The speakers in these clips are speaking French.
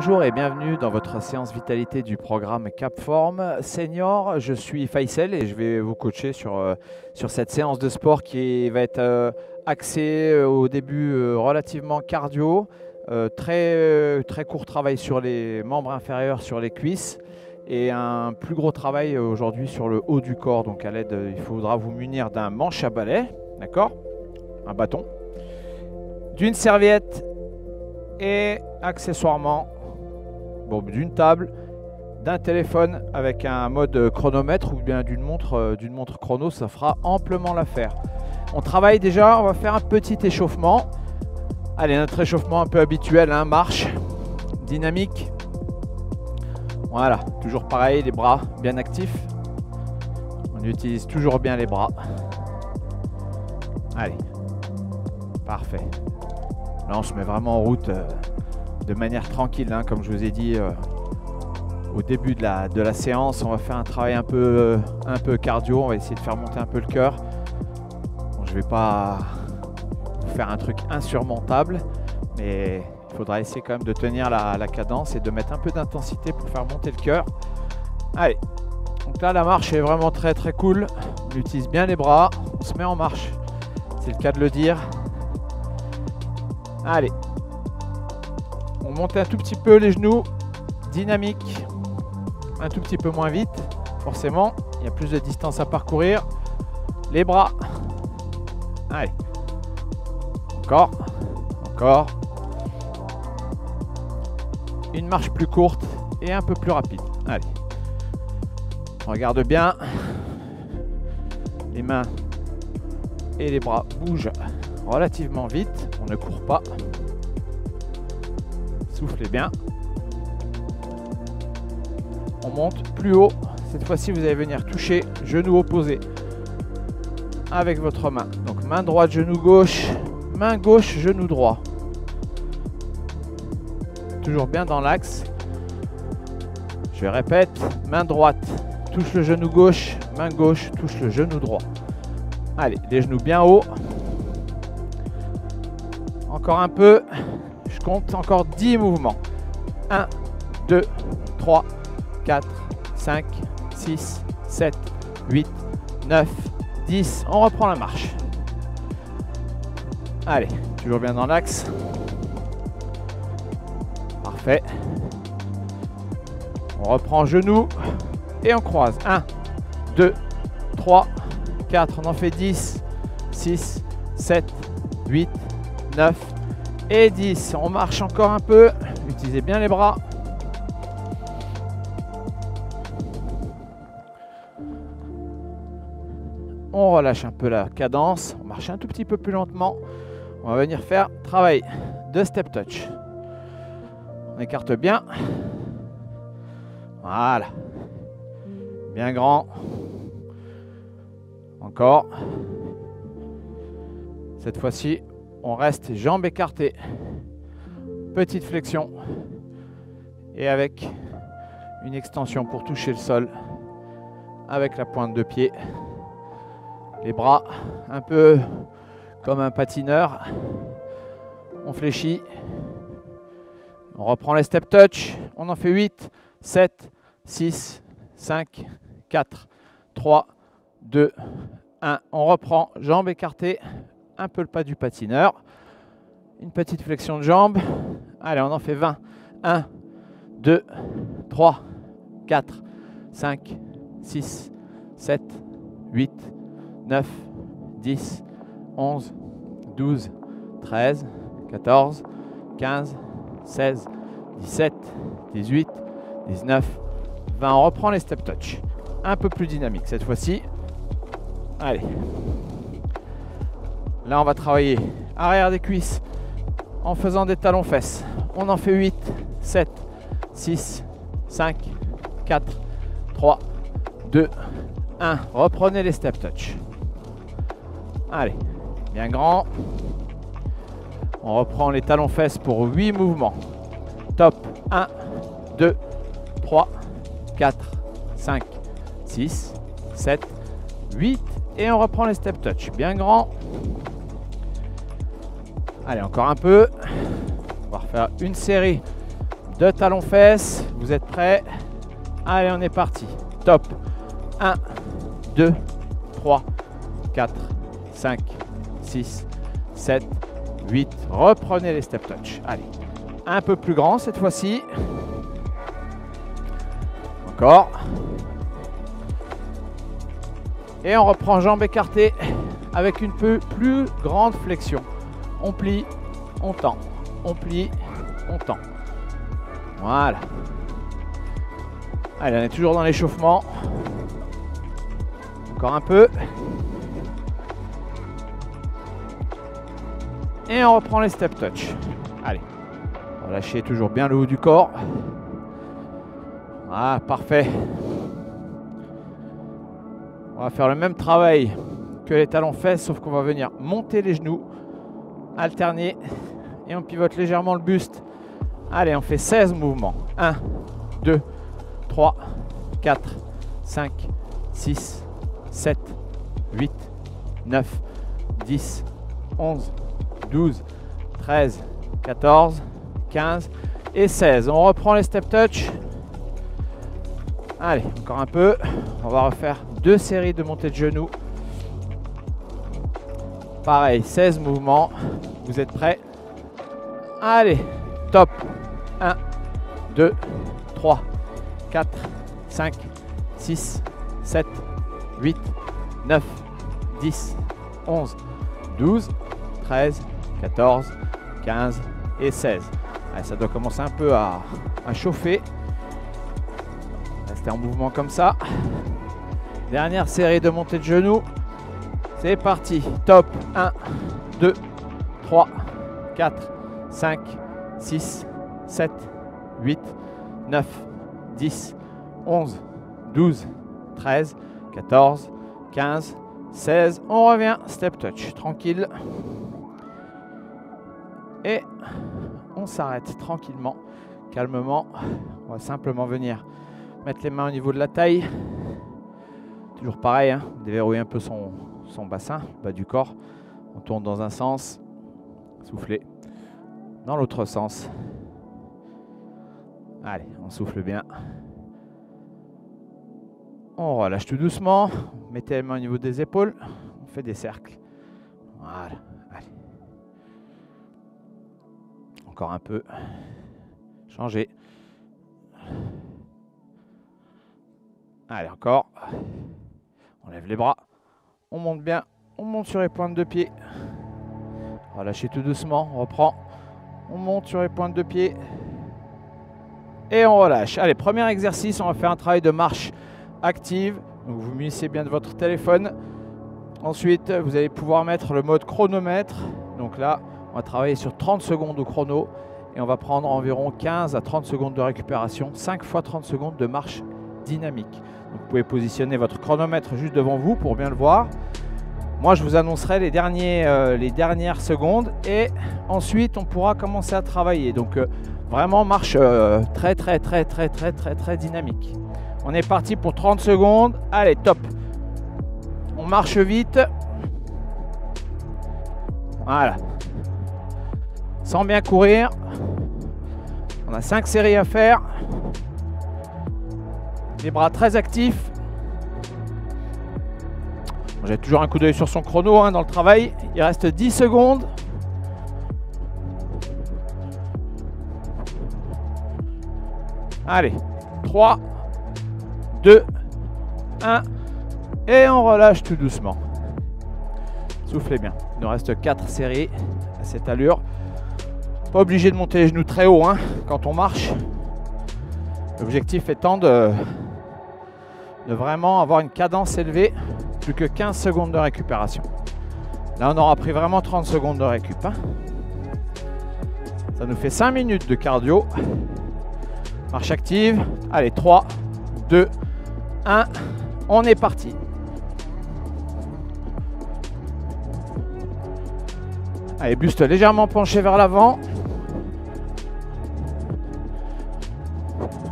Bonjour et bienvenue dans votre séance vitalité du programme CapForm Senior. Je suis Faisal et je vais vous coacher sur cette séance de sport qui va être axée au début relativement cardio, très court travail sur les membres inférieurs, sur les cuisses et un plus gros travail aujourd'hui sur le haut du corps. Donc à l'aide, il faudra vous munir d'un manche à balai, d'accord, un bâton, d'une serviette et accessoirement d'une table, d'un téléphone avec un mode chronomètre ou bien d'une montre chrono, ça fera amplement l'affaire. On travaille déjà, on va faire un petit échauffement. Allez, notre échauffement un peu habituel, hein, marche, dynamique. Voilà, toujours pareil, les bras bien actifs. On utilise toujours bien les bras. Allez, parfait. Là, on se met vraiment en route de manière tranquille, hein, comme je vous ai dit au début de la séance. On va faire un travail un peu cardio. On va essayer de faire monter un peu le cœur. Bon, je ne vais pas vous faire un truc insurmontable, mais il faudra essayer quand même de tenir la cadence et de mettre un peu d'intensité pour faire monter le cœur. Allez, donc là, la marche est vraiment très cool. On utilise bien les bras. On se met en marche. C'est le cas de le dire. Allez, on monte un tout petit peu les genoux, dynamique, un tout petit peu moins vite, forcément, il y a plus de distance à parcourir. Les bras, allez, encore, une marche plus courte et un peu plus rapide. Allez, on regarde bien, les mains et les bras bougent relativement vite, on ne court pas. Soufflez bien. On monte plus haut. Cette fois-ci, vous allez venir toucher genou opposé avec votre main. Donc main droite, genou gauche, main gauche, genou droit. Toujours bien dans l'axe. Je répète, main droite touche le genou gauche, main gauche touche le genou droit. Allez, les genoux bien hauts. Encore un peu. Je compte encore 10 mouvements. 1, 2, 3, 4, 5, 6, 7, 8, 9, 10. On reprend la marche. Allez, toujours bien dans l'axe. Parfait. On reprend genou et on croise. 1, 2, 3, 4. On en fait 10, 6, 7, 8, 9 et 10. On marche encore un peu. Utilisez bien les bras. On relâche un peu la cadence. On marche un tout petit peu plus lentement. On va venir faire travail de step touch. On écarte bien. Voilà. Bien grand. Encore. Cette fois-ci, on reste jambes écartées, petite flexion et avec une extension pour toucher le sol avec la pointe de pied. Les bras un peu comme un patineur. On fléchit. On reprend les step touch. On en fait 8, 7, 6, 5, 4, 3, 2, 1. On reprend jambes écartées. Un peu le pas du patineur, une petite flexion de jambe. Allez, on en fait 20. 1, 2, 3, 4, 5, 6, 7, 8, 9, 10, 11, 12, 13, 14, 15, 16, 17, 18, 19, 20. On reprend les step touch. Un peu plus dynamique cette fois-ci. Allez. Là, on va travailler arrière des cuisses en faisant des talons fesses. On en fait 8, 7, 6, 5, 4, 3, 2, 1. Reprenez les step touch. Allez, bien grand. On reprend les talons fesses pour 8 mouvements. Top. 1, 2, 3, 4, 5, 6, 7, 8. Et on reprend les step touch. Bien grand. Allez, encore un peu. On va refaire une série 2 talons fesses. Vous êtes prêts? Allez, on est parti. Top. 1, 2, 3, 4, 5, 6, 7, 8. Reprenez les step touch. Allez. Un peu plus grand cette fois-ci. Encore. Et on reprend jambes écartées avec une peu plus grande flexion. On plie, on tend. On plie, on tend. Voilà. Allez, on est toujours dans l'échauffement. Encore un peu. Et on reprend les step touch. Allez. Relâchez toujours bien le haut du corps. Ah, parfait. On va faire le même travail que les talons fesses, sauf qu'on va venir monter les genoux, alterner, et on pivote légèrement le buste. Allez, on fait 16 mouvements. 1, 2, 3, 4, 5, 6, 7, 8, 9, 10, 11, 12, 13, 14, 15 et 16. On reprend les step touch. Allez, encore un peu. On va refaire 2 séries de montées de genoux. Pareil, 16 mouvements. Vous êtes prêts? Allez, top. 1, 2, 3, 4, 5, 6, 7, 8, 9, 10, 11, 12, 13, 14, 15 et 16. Allez, ça doit commencer un peu à chauffer. Restez en mouvement comme ça. Dernière série de montées de genoux. C'est parti. Top. 1, 2, 3, 4, 5, 6, 7, 8, 9, 10, 11, 12, 13, 14, 15, 16. On revient. Step touch. Tranquille. Et on s'arrête tranquillement, calmement. On va simplement venir mettre les mains au niveau de la taille. Toujours pareil, hein, déverrouiller un peu son bassin, le bas du corps. On tourne dans un sens, soufflez. Dans l'autre sens. Allez, on souffle bien. On relâche tout doucement. Mettez les mains au niveau des épaules. On fait des cercles. Voilà. Allez. Encore un peu. Changez. Allez, encore. On lève les bras. On monte bien. On monte sur les pointes de pied. Relâchez tout doucement. On reprend. On monte sur les pointes de pied. Et on relâche. Allez, premier exercice. On va faire un travail de marche active. Donc vous munissez bien de votre téléphone. Ensuite, vous allez pouvoir mettre le mode chronomètre. Donc là, on va travailler sur 30 secondes au chrono. Et on va prendre environ 15 à 30 secondes de récupération. 5 fois 30 secondes de marche dynamique. Donc vous pouvez positionner votre chronomètre juste devant vous pour bien le voir. Moi, je vous annoncerai les dernières secondes. Et ensuite, on pourra commencer à travailler. Donc vraiment marche très dynamique. On est parti pour 30 secondes. Allez, top. On marche vite. Voilà. Sans bien courir. On a 5 séries à faire. Les bras très actifs. On jette toujours un coup d'œil sur son chrono hein, dans le travail. Il reste 10 secondes. Allez, 3, 2, 1. Et on relâche tout doucement. Soufflez bien. Il nous reste 4 séries à cette allure. Pas obligé de monter les genoux très haut hein, quand on marche. L'objectif étant de vraiment avoir une cadence élevée. Plus que 15 secondes de récupération. Là, on aura pris vraiment 30 secondes de récup. Hein. Ça nous fait 5 minutes de cardio. Marche active. Allez, 3, 2, 1. On est parti. Allez, buste légèrement penché vers l'avant.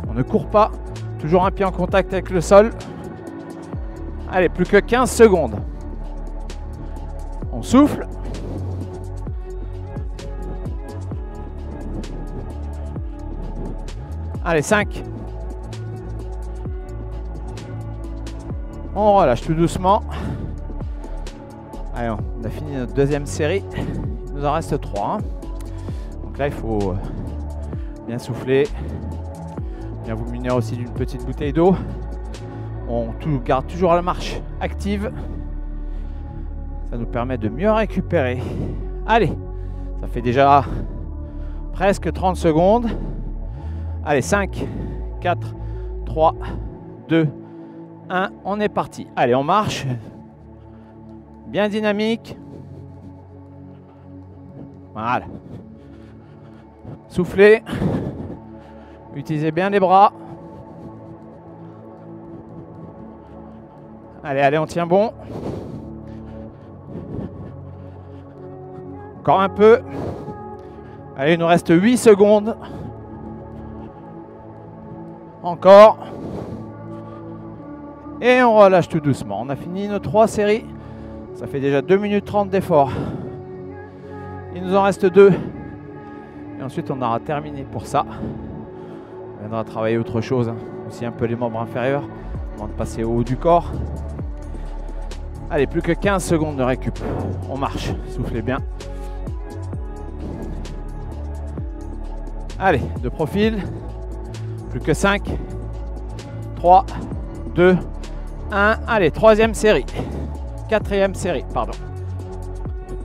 On ne court pas. Toujours un pied en contact avec le sol. Allez, plus que 15 secondes. On souffle. Allez, 5. On relâche tout doucement. Allez, on a fini notre deuxième série. Il nous en reste 3. Donc là, il faut bien souffler. Bien vous munir aussi d'une petite bouteille d'eau. On garde toujours la marche active. Ça nous permet de mieux récupérer. Allez, ça fait déjà presque 30 secondes. Allez, 5, 4, 3, 2, 1. On est parti. Allez, on marche. Bien dynamique. Voilà. Soufflez. Utilisez bien les bras. Allez, allez, on tient bon. Encore un peu. Allez, il nous reste 8 secondes. Encore. Et on relâche tout doucement. On a fini nos 3 séries. Ça fait déjà 2 minutes 30 d'effort. Il nous en reste 2. Et ensuite, on aura terminé pour ça. On viendra travailler autre chose. Aussi un peu les membres inférieurs. Avant de passer au haut du corps. Allez, plus que 15 secondes de récup. On marche. Soufflez bien. Allez, de profil. Plus que 5. 3, 2, 1. Allez, troisième série. Quatrième série, pardon.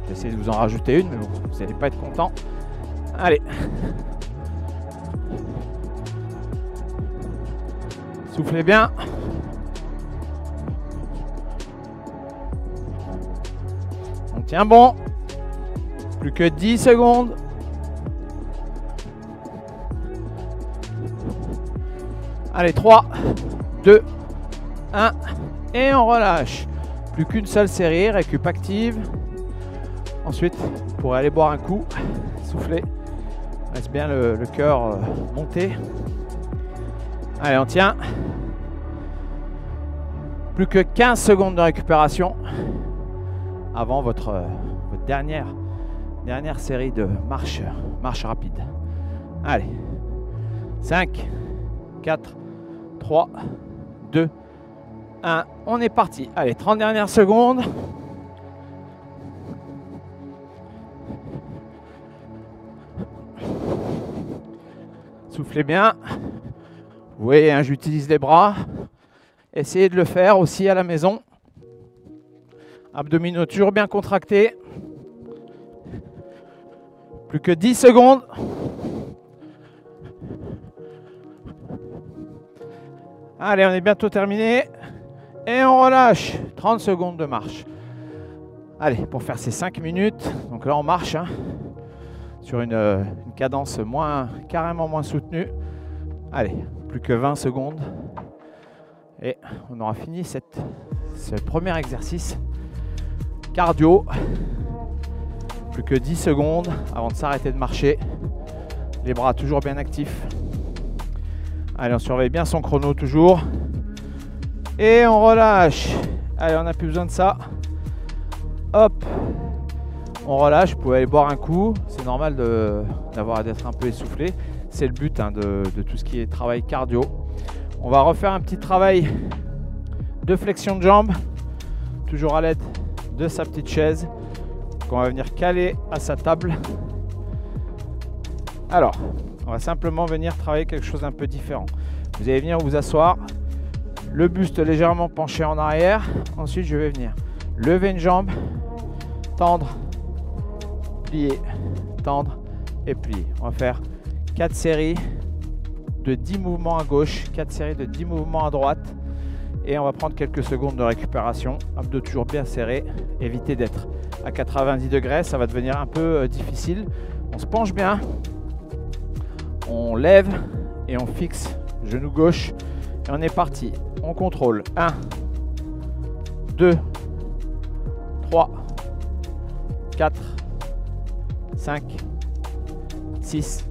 J'essaie de vous en rajouter une, mais bon, vous n'allez pas être content. Allez. Soufflez bien. On tient bon. Plus que 10 secondes. Allez, 3, 2, 1. Et on relâche. Plus qu'une seule série, récup active. Ensuite, vous pourrez aller boire un coup. Soufflez. Laisse bien le cœur monter. Allez, on tient. Plus que 15 secondes de récupération avant votre dernière série de marche rapide. Allez. 5, 4, 3, 2, 1. On est parti. Allez, 30 dernières secondes. Soufflez bien. Vous voyez, hein, j'utilise les bras. Essayez de le faire aussi à la maison. Abdominaux toujours bien contractés. Plus que 10 secondes. Allez, on est bientôt terminé. Et on relâche. 30 secondes de marche. Allez, pour faire ces 5 minutes. Donc là, on marche hein, sur une cadence carrément moins soutenue. Allez, plus que 20 secondes. Et on aura fini ce premier exercice cardio. Plus que 10 secondes avant de s'arrêter de marcher. Les bras toujours bien actifs. Allez, on surveille bien son chrono toujours. Et on relâche. Allez, on n'a plus besoin de ça. Hop. On relâche. Vous pouvez aller boire un coup. C'est normal d'être un peu essoufflé. C'est le but hein, de tout ce qui est travail cardio. On va refaire un petit travail de flexion de jambes. Toujours à l'aide de sa petite chaise. Qu'on va venir caler à sa table. Alors, on va simplement venir travailler quelque chose d'un peu différent. Vous allez venir vous asseoir, le buste légèrement penché en arrière. Ensuite, je vais venir lever une jambe, tendre, plier, tendre et plier. On va faire 4 séries de 10 mouvements à gauche, 4 séries de 10 mouvements à droite. Et on va prendre quelques secondes de récupération. Abdos toujours bien serrés. Évitez d'être à 90 degrés, ça va devenir un peu difficile. On se penche bien. On lève et on fixe genou gauche. Et on est parti. On contrôle. 1, 2, 3, 4, 5, 6,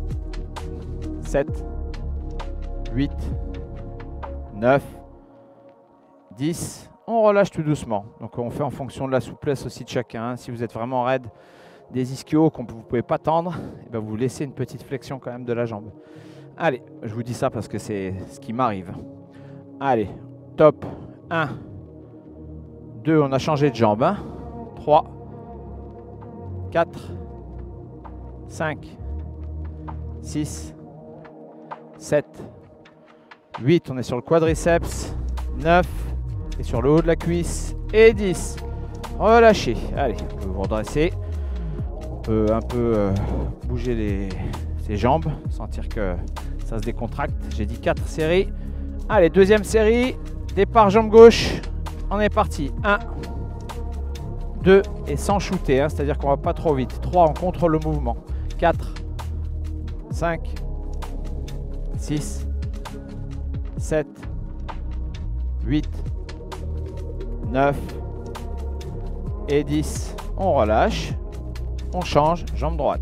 7, 8, 9, 10. On relâche tout doucement. Donc on fait en fonction de la souplesse aussi de chacun. Si vous êtes vraiment raide des ischios, que vous ne pouvez pas tendre, et bien vous laissez une petite flexion quand même de la jambe. Allez, je vous dis ça parce que c'est ce qui m'arrive. Allez, top. 1, 2, on a changé de jambe. 3, 4, 5, 6, 7, 8, on est sur le quadriceps. 9, et sur le haut de la cuisse. Et 10. Relâchez. Allez, vous pouvez vous redresser. On peut un peu bouger ses jambes, sentir que ça se décontracte. J'ai dit 4 séries. Allez, deuxième série. Départ jambe gauche. On est parti. 1, 2 et sans shooter, hein, c'est-à-dire qu'on va pas trop vite. 3, on contrôle le mouvement. 4, 5, 6, 7, 8, 9 et 10. On relâche. On change, jambe droite.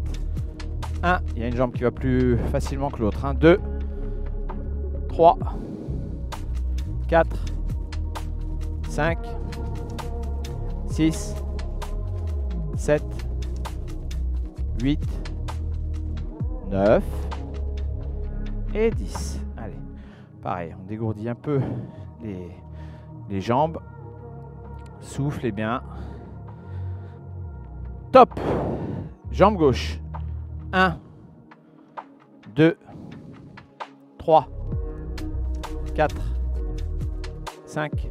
1, il y a une jambe qui va plus facilement que l'autre. 2, 3, 4, 5, 6, 7, 8, 9 et 10. Allez, pareil, on dégourdit un peu les jambes. Soufflez bien. Top. Jambe gauche. 1, 2, 3, 4, 5,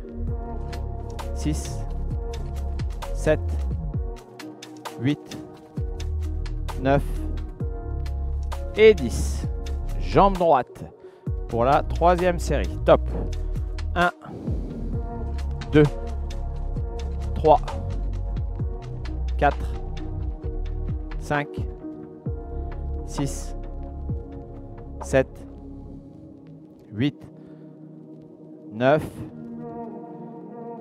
6, 7, 8, 9 et 10. Jambe droite pour la troisième série. Top. 1, 2, 3, 4, 5, 6, 7, 8, 9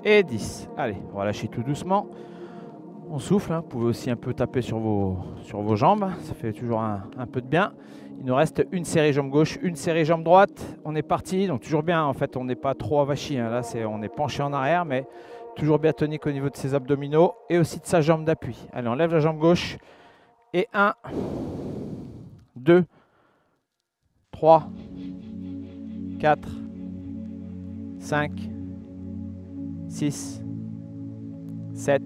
et 10. Allez, relâchez tout doucement. On souffle, hein. Vous pouvez aussi un peu taper sur vos jambes. Ça fait toujours un peu de bien. Il nous reste une série jambe gauche, une série jambe droite. On est parti. Donc toujours bien, en fait, on n'est pas trop avachi. Hein. Là, on est penché en arrière, mais toujours bien tonique au niveau de ses abdominaux et aussi de sa jambe d'appui. Allez, on lève la jambe gauche. Et 1, 2, 3, 4, 5, 6, 7,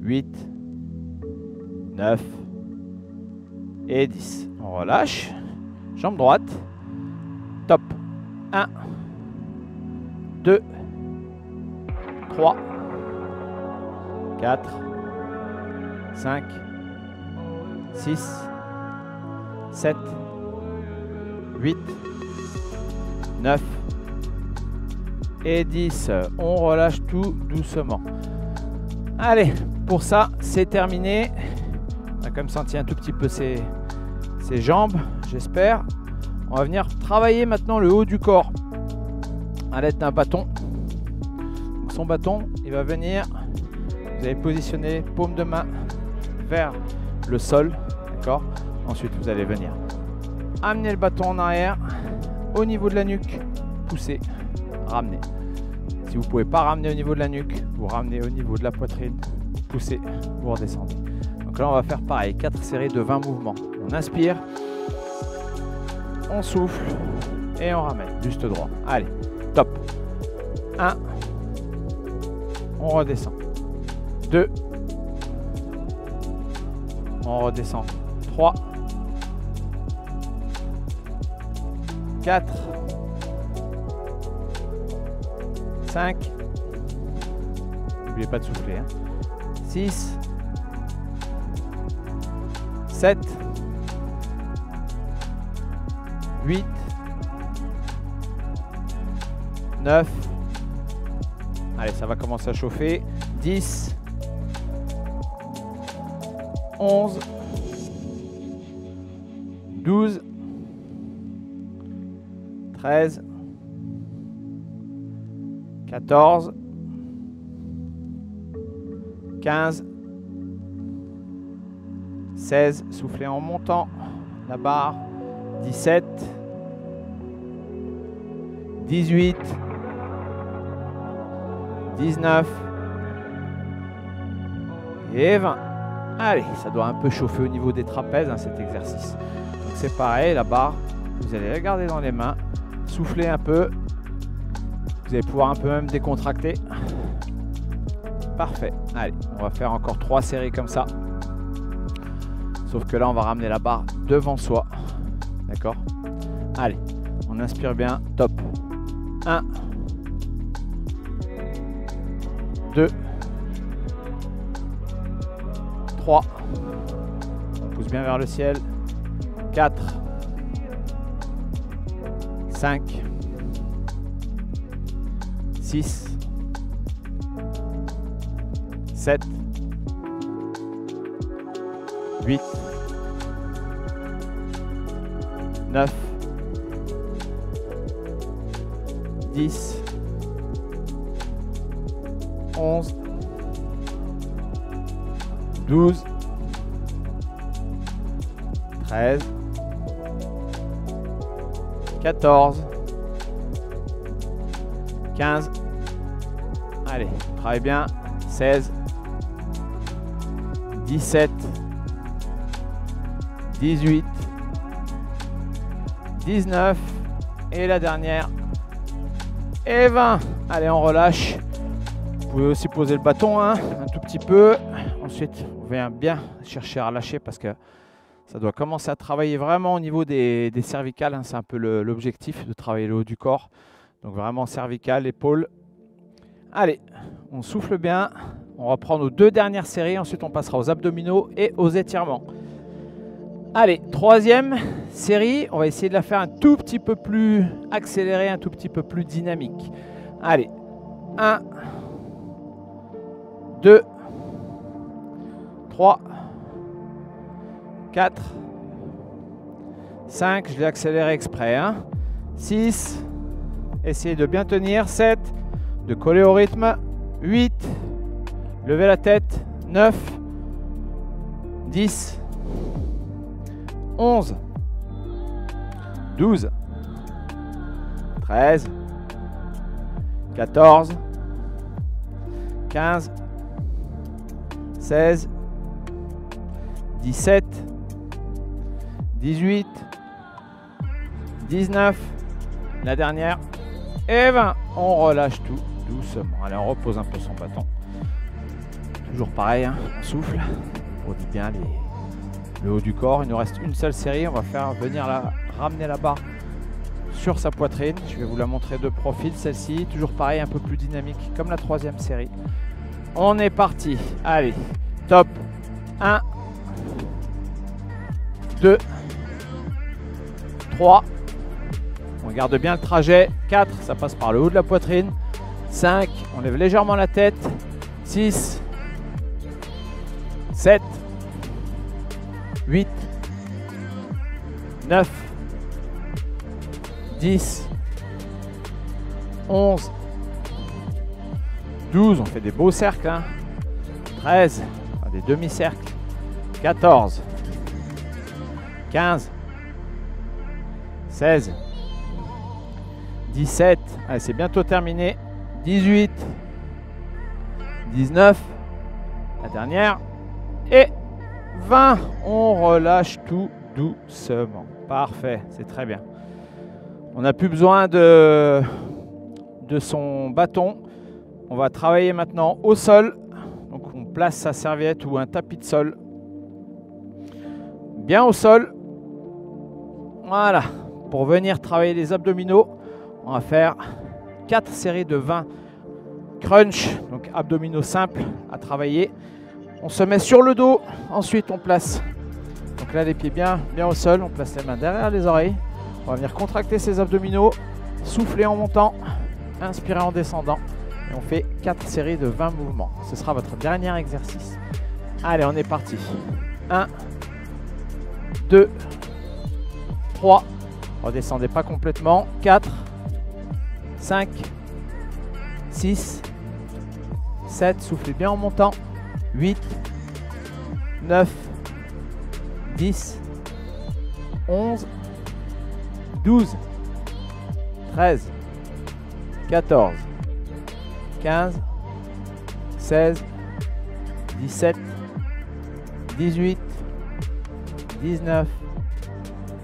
8, 9 et 10. On relâche. Jambe droite. Top. 1, 2, 3, 4, 5, 6, 7, 8, 9 et 10. On relâche tout doucement. Allez, pour ça, c'est terminé. On a quand même senti un tout petit peu ses jambes, j'espère. On va venir travailler maintenant le haut du corps à l'aide d'un bâton. Donc son bâton, il va venir, vous allez positionner paume de main vers le sol, d'accord. Ensuite, vous allez venir amener le bâton en arrière, au niveau de la nuque, pousser, ramener. Si vous ne pouvez pas ramener au niveau de la nuque, vous ramenez au niveau de la poitrine, poussez, vous redescendez. Donc là, on va faire pareil, 4 séries de 20 mouvements. On inspire, on souffle et on ramène, juste droit. Allez, top. 1, on redescend. 2, on redescend. 3, 4, 5, n'oubliez pas de souffler, hein. 6, 7, 8, 9, allez, ça va commencer à chauffer, 10, 11, 12, 13, 14, 15, 16, soufflez en montant la barre, 17, 18, 19 et 20. Allez, ça doit un peu chauffer au niveau des trapèzes, hein, cet exercice. C'est pareil, la barre, vous allez la garder dans les mains, souffler un peu. Vous allez pouvoir un peu même décontracter. Parfait. Allez, on va faire encore 3 séries comme ça. Sauf que là, on va ramener la barre devant soi. D'accord? Allez, on inspire bien. Top. 1, 2, 3. On pousse bien vers le ciel. 4, 5, 6, 7, 8, 9, 10, 11, 12, 13, 14, 15, allez, on travaille bien, 16, 17, 18, 19, et la dernière, et 20. Allez, on relâche. Vous pouvez aussi poser le bâton un tout petit peu. Ensuite, on vient bien chercher à relâcher parce que ça doit commencer à travailler vraiment au niveau des cervicales. C'est un peu l'objectif de travailler le haut du corps. Donc vraiment cervical, épaule. Allez, on souffle bien. On reprend nos 2 dernières séries. Ensuite, on passera aux abdominaux et aux étirements. Allez, 3e série. On va essayer de la faire un tout petit peu plus accélérée, un tout petit peu plus dynamique. Allez, 1, 2, 3, 4, 5, je l'ai accéléré exprès, 6, essayez de bien tenir, 7, de coller au rythme, 8, levez la tête, 9, 10, 11, 12, 13, 14, 15, 16, 17, 18, 19, la dernière, et 20. On relâche tout doucement. Allez, on repose un peu son bâton. Toujours pareil, on souffle. On dit bien le haut du corps. Il nous reste une seule série. On va faire venir ramener la barre sur sa poitrine. Je vais vous la montrer de profil, celle-ci. Toujours pareil, un peu plus dynamique, comme la 3e série. On est parti. Allez, top. 1, 2, 3. On garde bien le trajet. 4, ça passe par le haut de la poitrine. 5, on lève légèrement la tête. 6, 7, 8, 9, 10, 11, 12, on fait des beaux cercles. 13, des demi-cercles. 14, 15, 16, 17, allez, c'est bientôt terminé. 18, 19, la dernière, et 20. On relâche tout doucement. Parfait, c'est très bien. On n'a plus besoin de son bâton. On va travailler maintenant au sol. Donc on place sa serviette ou un tapis de sol bien au sol. Voilà. Pour venir travailler les abdominaux, on va faire 4 séries de 20 crunch, donc abdominaux simples à travailler. On se met sur le dos, ensuite on place, donc là les pieds bien au sol, on place les mains derrière les oreilles. On va venir contracter ses abdominaux, souffler en montant, inspirer en descendant. Et on fait 4 séries de 20 mouvements. Ce sera votre dernier exercice. Allez, on est parti. 1, 2, 3. Redescendez pas complètement. 4, 5, 6, 7. Soufflez bien en montant. 8, 9, 10, 11, 12, 13, 14, 15, 16, 17, 18, 19,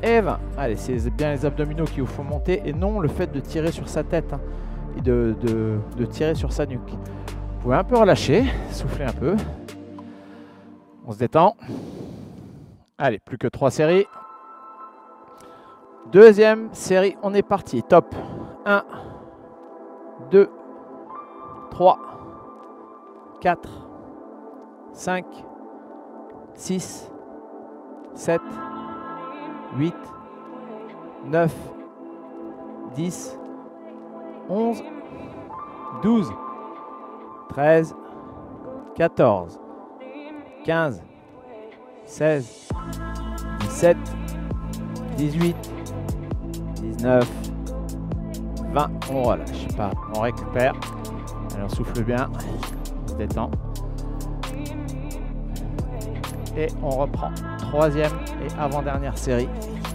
et 20. Allez, c'est bien les abdominaux qui vous font monter et non le fait de tirer sur sa tête hein, et de tirer sur sa nuque. Vous pouvez un peu relâcher, souffler un peu. On se détend. Allez, plus que 3 séries. Deuxième série, on est parti. Top. 1, 2, 3, 4, 5, 6, 7, 8, 9, 10, 11, 12, 13, 14, 15, 16, 17, 18, 19, 20. On relâche pas, on récupère. Allez, on souffle bien, on se détend. Et on reprend. Troisième et avant-dernière série.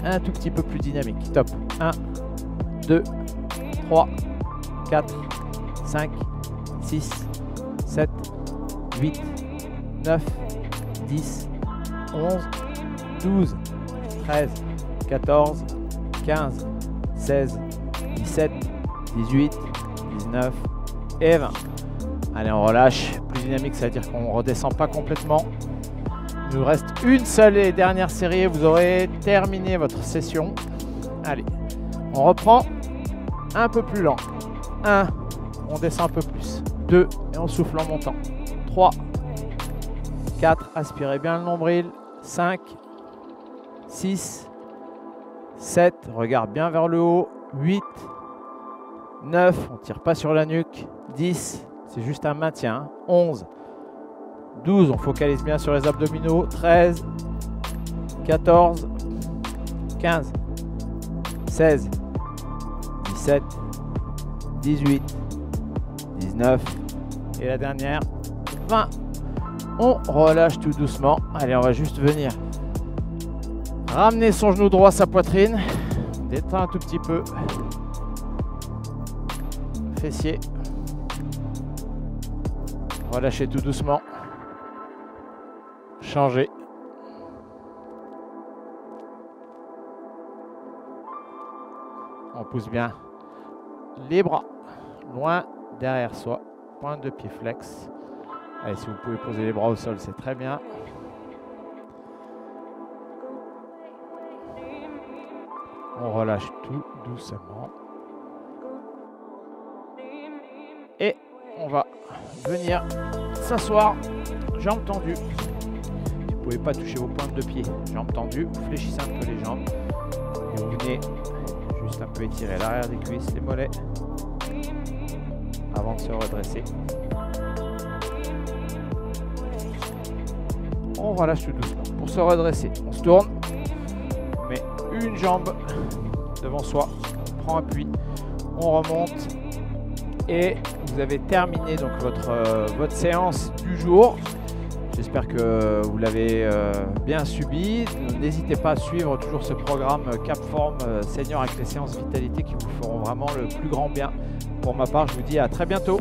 Un tout petit peu plus dynamique. Top. 1, 2, 3, 4, 5, 6, 7, 8, 9, 10, 11, 12, 13, 14, 15, 16, 17, 18, 19 et 20. Allez, on relâche. Plus dynamique, ça veut dire qu'on ne redescend pas complètement. Il nous reste une seule et dernière série et vous aurez terminé votre session. Allez, on reprend un peu plus lent. 1, on descend un peu plus. 2, et on souffle en montant. 3, 4, aspirez bien le nombril. 5, 6, 7, regarde bien vers le haut. 8, 9, on ne tire pas sur la nuque. 10, c'est juste un maintien. 11, 12, on focalise bien sur les abdominaux. 13, 14, 15, 16, 17, 18, 19 et la dernière, 20. On relâche tout doucement. Allez, on va juste venir ramener son genou droit à sa poitrine. On détend un tout petit peu. Fessier. Relâchez tout doucement. Changez. On pousse bien les bras loin derrière soi. Pointe de pied flex. Allez, si vous pouvez poser les bras au sol, c'est très bien. On relâche tout doucement. Et on va venir s'asseoir, jambes tendues. Vous ne pouvez pas toucher vos pointes de pied. Jambes tendues, vous fléchissez un peu les jambes. Et vous venez juste un peu étirer l'arrière des cuisses, les mollets, avant de se redresser. On relâche tout doucement. Pour se redresser, on se tourne, on met une jambe devant soi, on prend appui, on remonte et vous avez terminé donc votre séance du jour. J'espère que vous l'avez bien subi. N'hésitez pas à suivre toujours ce programme Capform Senior avec les séances vitalité qui vous feront vraiment le plus grand bien. Pour ma part, je vous dis à très bientôt.